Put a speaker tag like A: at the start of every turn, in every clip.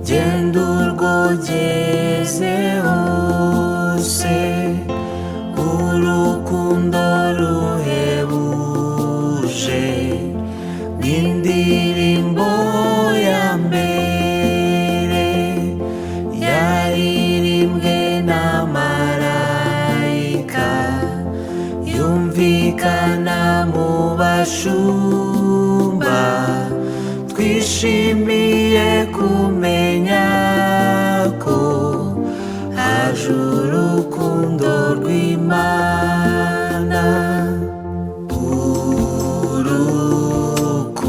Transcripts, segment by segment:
A: genda urwogeze hose, urukundo ruhebuje n'indirimbo ya mbere yaririmbwe n'amarayika, yumvikana mu bashumba. Twishimiye kumenya ko haje urukundo rw'Imana.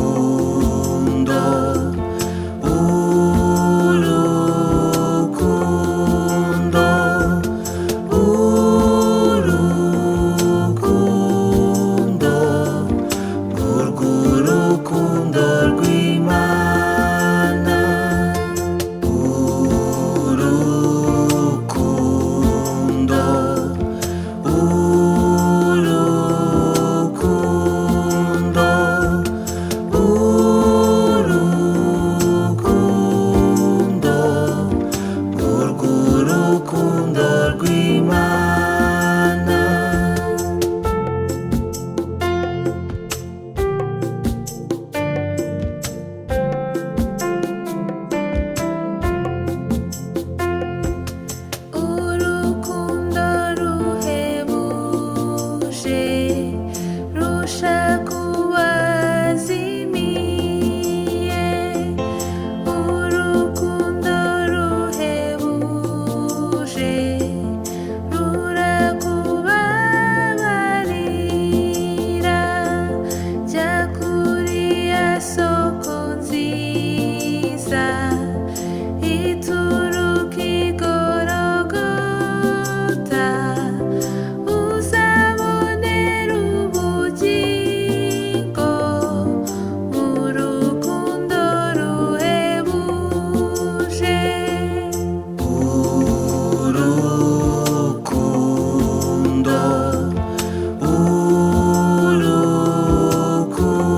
A: Urukundo, urukundo, urukundo, urwo urukundo rw'Imana. Urukundo, urukundo, urukundo, urwo urukundo rw'Imana.
B: Urukundo ruhebuje rusha kuwazimiye, urukundo ruhebuje rurakubabarira. Jya kuri ya soko nziza ituruka igorogota, uzabonera ubugingo mu rukundo ruhebuje.
A: Urukundo,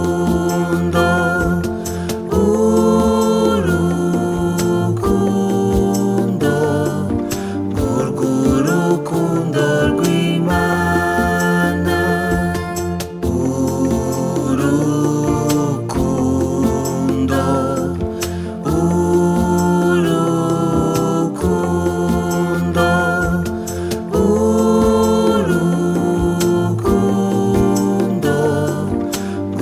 A: urukundo, urukundo, urwo urukundo rw'Imana. Urukundo, urukundo, urukundo,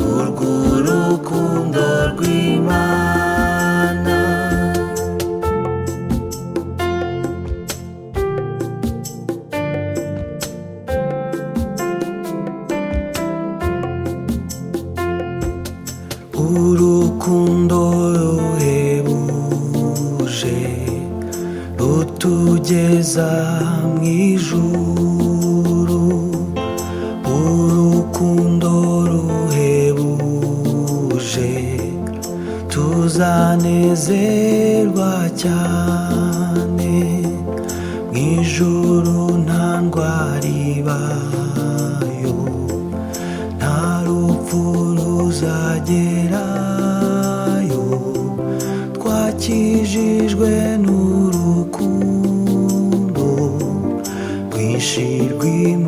A: urwo urukundo rw'Imana. Urukundo ruhebuje rutugeza mu ijuru, urukundo ruhebuje tuzanezerwa cyane. Mu ijuru nta ndwara ibayo, nta rupfu ruzagerayo. Twakijijwe n'urukundo rwinshi rw'Imana.